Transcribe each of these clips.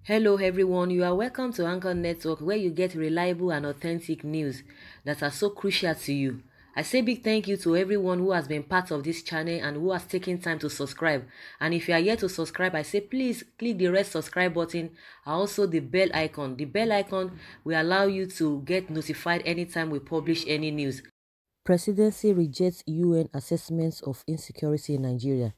Hello everyone, you are welcome to Anchor Network where you get reliable and authentic news that are so crucial to you. I say big thank you to everyone who has been part of this channel and who has taken time to subscribe. And if you are yet to subscribe, I say please click the red subscribe button and also the bell icon. The bell icon will allow you to get notified anytime we publish any news. Presidency rejects UN assessments of insecurity in Nigeria.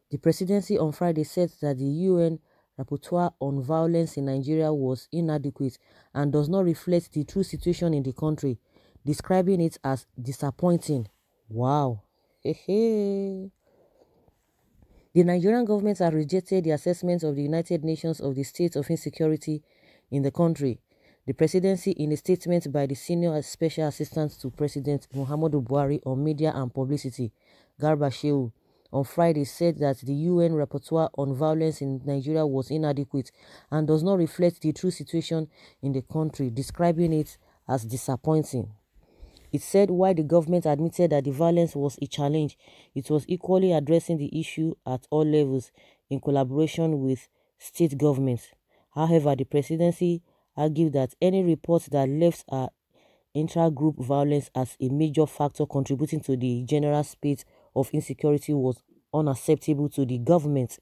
The presidency on Friday said that the UN rapporteur on violence in Nigeria was inadequate and does not reflect the true situation in the country, describing it as disappointing. Wow. The Nigerian government has rejected the assessment of the United Nations of the state of insecurity in the country. The presidency, in a statement by the senior special assistant to President Muhammadu Buhari on media and publicity, Garba Shehu, on Friday said that the UN rapporteur on violence in Nigeria was inadequate and does not reflect the true situation in the country, describing it as disappointing. It said while the government admitted that the violence was a challenge, it was equally addressing the issue at all levels in collaboration with state governments. However, the presidency argued that any report that left intra-group violence as a major factor contributing to the general state of insecurity was unacceptable to the government.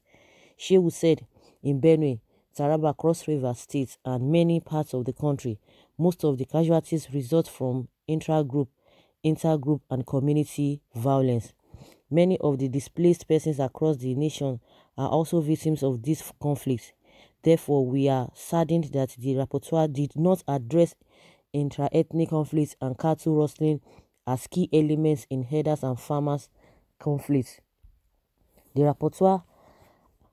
Shehu said in Benue, Taraba, Cross River states and many parts of the country, most of the casualties result from intra-group, intergroup and community violence. Many of the displaced persons across the nation are also victims of this conflict. Therefore, we are saddened that the rapporteur did not address intra-ethnic conflicts and cattle rustling as key elements in herders and farmers conflicts. The rapporteur,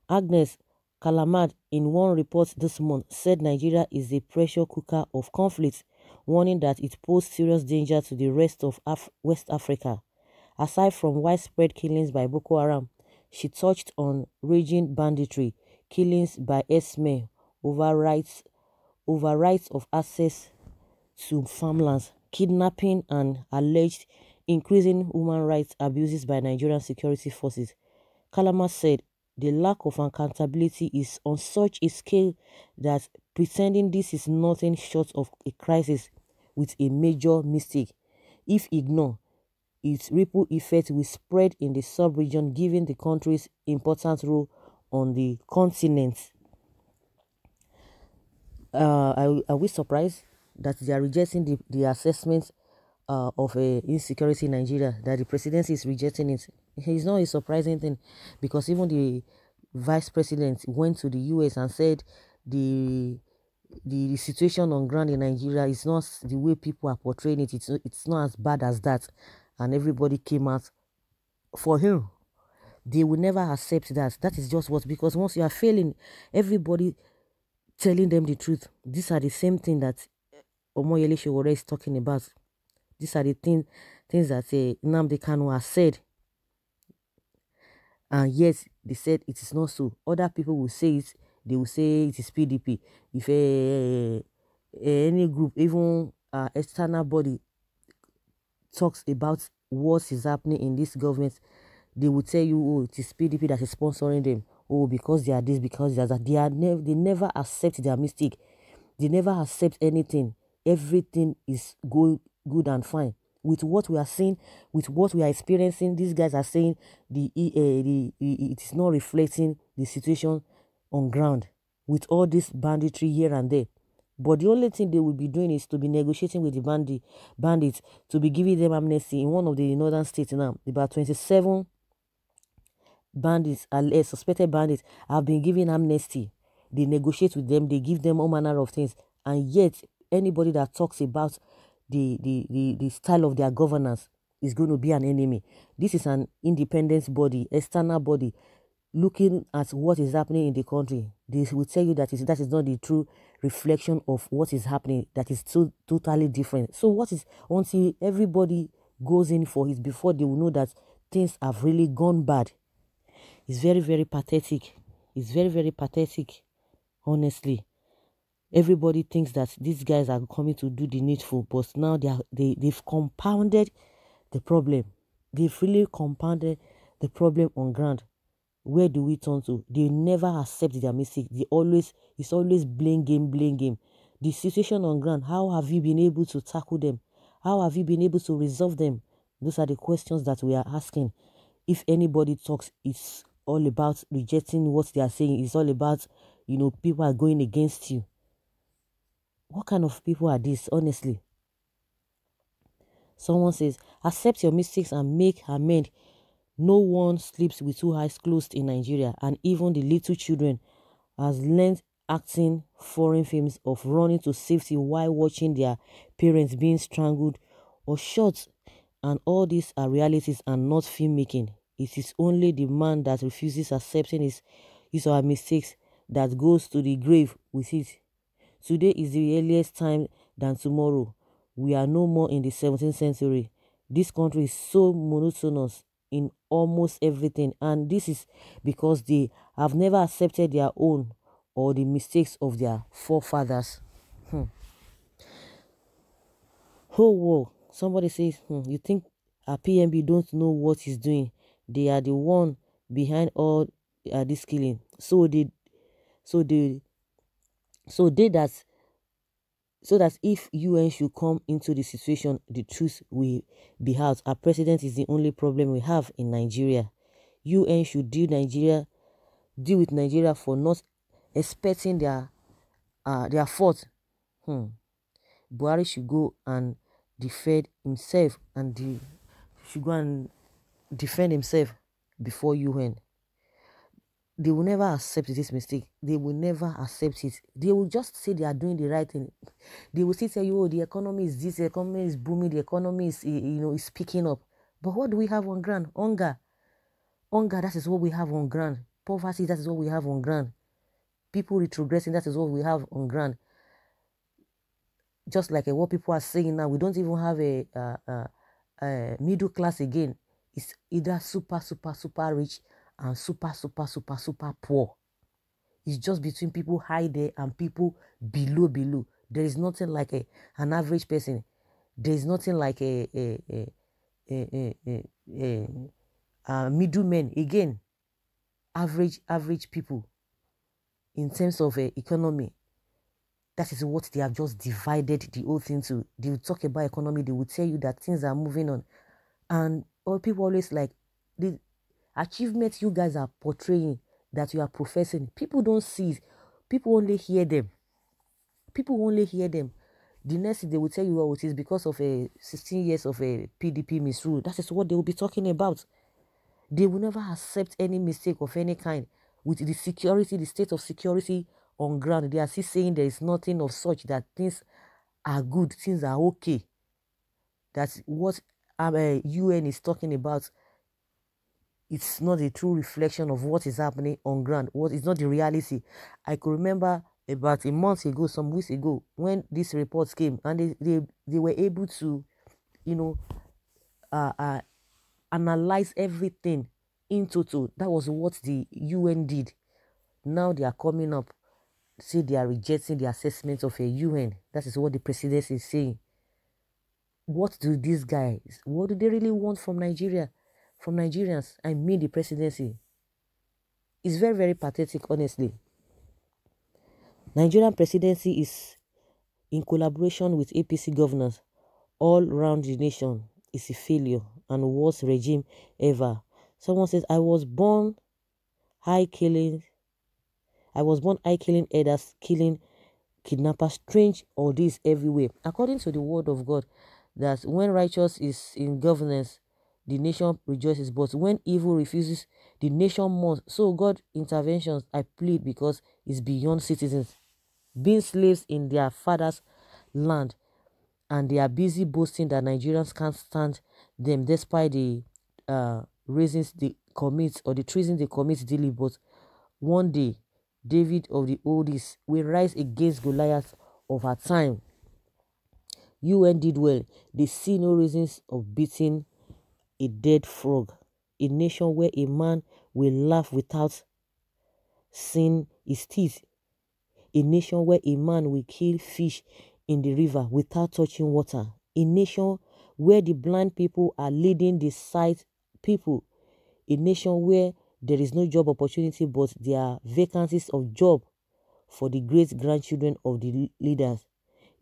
Agnes Kalamad, in one report this month, said Nigeria is a pressure cooker of conflicts, warning that it poses serious danger to the rest of West Africa. Aside from widespread killings by Boko Haram, she touched on raging banditry, killings by herdsmen over rights of access to farmlands, kidnapping and alleged increasing human rights abuses by Nigerian security forces. Kalama said the lack of accountability is on such a scale that pretending this is nothing short of a crisis with a major mistake. If ignored, its ripple effect will spread in the sub-region given the country's important role on the continent. Are we surprised that they are rejecting the assessment of insecurity in Nigeria, that the presidency is rejecting it? It's not a surprising thing because even the vice president went to the US and said the situation on ground in Nigeria is not the way people are portraying it. It's not as bad as that, and everybody came out for him. They will never accept that. That is just what, because once you are failing, everybody telling them the truth. These are the same thing that Omoyele Sowore is talking about. These are the things that Nnamdi Kanu has said. And yet, they said it is not so. Other people will say it. They will say it is PDP. If any group, even external body, talks about what is happening in this government, they will tell you, oh, it is PDP that is sponsoring them. Oh, because they are this, because they are that. They never accept their mistake. They never accept anything. Everything is good and fine. With what we are seeing, with what we are experiencing, these guys are saying it is not reflecting the situation on ground with all this banditry here and there. But the only thing they will be doing is to be negotiating with the bandits to be giving them amnesty. In one of the northern states now, about 27 bandits, suspected bandits, have been given amnesty. They negotiate with them, they give them all manner of things, and yet anybody that talks about the style of their governance is going to be an enemy. This is an independent body, external body, looking at what is happening in the country. They will tell you that that is not the true reflection of what is happening, that is so totally different. So what is, until everybody goes in for it before they will know that things have really gone bad. It's very, very pathetic. It's very, very pathetic, honestly. Everybody thinks that these guys are coming to do the needful, but now they've compounded the problem. They've really compounded the problem on ground. where do we turn to? They never accept their mistake. It's always blame game, blame game. The situation on ground, how have you been able to tackle them? How have you been able to resolve them? Those are the questions that we are asking. If anybody talks, it's all about rejecting what they are saying. It's all about, people are going against you. What kind of people are these, honestly? Someone says, accept your mistakes and make amend. No one sleeps with two eyes closed in Nigeria, and even the little children has learned acting foreign films of running to safety while watching their parents being strangled or shot. And all these are realities and not filmmaking. It is only the man that refuses accepting his or her mistakes that goes to the grave with it. Today is the earliest time than tomorrow. We are no more in the 17th century. This country is so monotonous in almost everything, and this is because they have never accepted their own or the mistakes of their forefathers. Oh, whoa. Somebody says, you think our PMB don't know what he's doing? They are the one behind all this killing. So that if UN should come into the situation, the truth will be out. Our president is the only problem we have in Nigeria. UN should deal with Nigeria for not expecting their fault. Buhari should go and defend himself should go and defend himself before UN. They will never accept this mistake. They will never accept it. They will just say they are doing the right thing. They will still tell you, oh, the economy is this, the economy is booming, the economy is picking up. But what do we have on ground? Hunger. Hunger, that is what we have on ground. Poverty, that is what we have on ground. People retrogressing, that is what we have on ground. Just like what people are saying now, we don't even have a middle class again. It's either super, super, super rich and super, super, super, super poor. It's just between people high there and people below. There is nothing like an average person. There is nothing like a middleman. Again, average people in terms of economy. That is what they have just divided the whole thing to. They will talk about economy. They will tell you that things are moving on. And all people always like, the achievements you guys are portraying, that you are professing, people don't see it. People only hear them. The next thing they will tell you, oh, it is because of 16 years of a PDP misrule. That is what they will be talking about. They will never accept any mistake of any kind. With the security, the state of security on ground, they are still saying there is nothing of such, that things are good, things are okay. That's what UN is talking about. It's not a true reflection of what is happening on ground. It's not the reality. I could remember about a month ago, some weeks ago, when these reports came, and they were able to, analyze everything in total. That was what the UN did. Now they are coming up, say they are rejecting the assessment of a UN. That is what the presidency is saying. What do these guys, what do they really want from Nigeria? From Nigerians, I mean the presidency. It's very, very pathetic, honestly. Nigerian presidency is in collaboration with APC governors all around the nation. Is a failure and worst regime ever. Someone says, I was born high killing elders, killing kidnappers. Strange all this everywhere. According to the word of God, that when righteous is in governance, the nation rejoices, but when evil refuses, the nation mourns. So God interventions, I plead, because it's beyond citizens being slaves in their father's land, and they are busy boasting that Nigerians can't stand them despite the reasons they commit or the treason they commit daily. But one day, David of the oldies will rise against Goliath of our time. UN did well. They see no reasons of beating a dead frog. A nation where a man will laugh without seeing his teeth. A nation where a man will kill fish in the river without touching water. A nation where the blind people are leading the sight people. A nation where there is no job opportunity, but there are vacancies of job for the great-grandchildren of the leaders.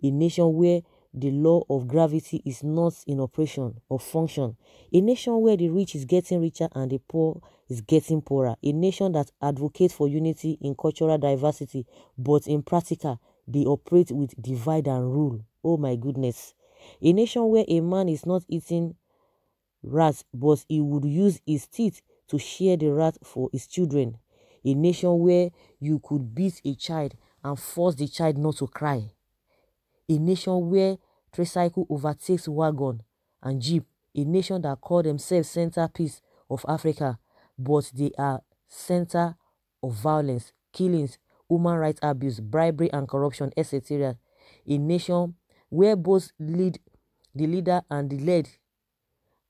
A nation where the law of gravity is not in operation or function. A nation where the rich is getting richer and the poor is getting poorer. A nation that advocates for unity in cultural diversity, but in practical, they operate with divide and rule. Oh my goodness. A nation where a man is not eating rats, but he would use his teeth to share the rat for his children. A nation where you could beat a child and force the child not to cry. A nation where tricycle overtakes wagon and jeep. A nation that call themselves centerpiece of Africa, but they are center of violence, killings, human rights abuse, bribery and corruption, etc. A nation where both the leader and the led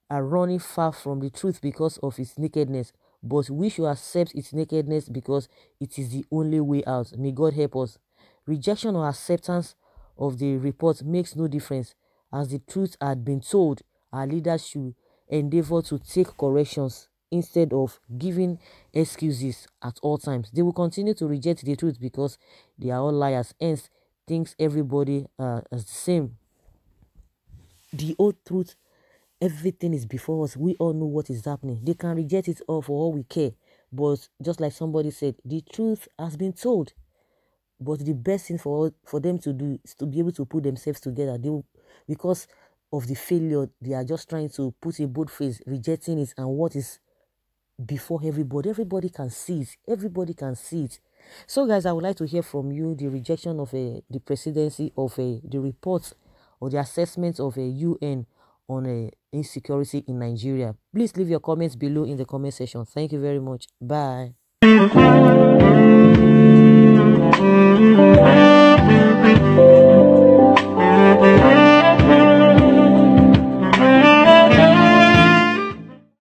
are running far from the truth because of its nakedness, but we should accept its nakedness because it is the only way out. May God help us. Rejection or acceptance of the report makes no difference. As the truth had been told, our leaders should endeavor to take corrections instead of giving excuses at all times. They will continue to reject the truth because they are all liars, hence thinks everybody is the same. The old truth, everything is before us. We all know what is happening. They can reject it all for all we care, but just like somebody said, the truth has been told. But the best thing for them to do is to be able to put themselves together. Because of the failure, they are just trying to put a bold face, rejecting it, and what is before everybody. Everybody can see it. Everybody can see it. So, guys, I would like to hear from you the rejection of the presidency of the reports or the assessment of a UN on insecurity in Nigeria. Please leave your comments below in the comment section. Thank you very much. Bye.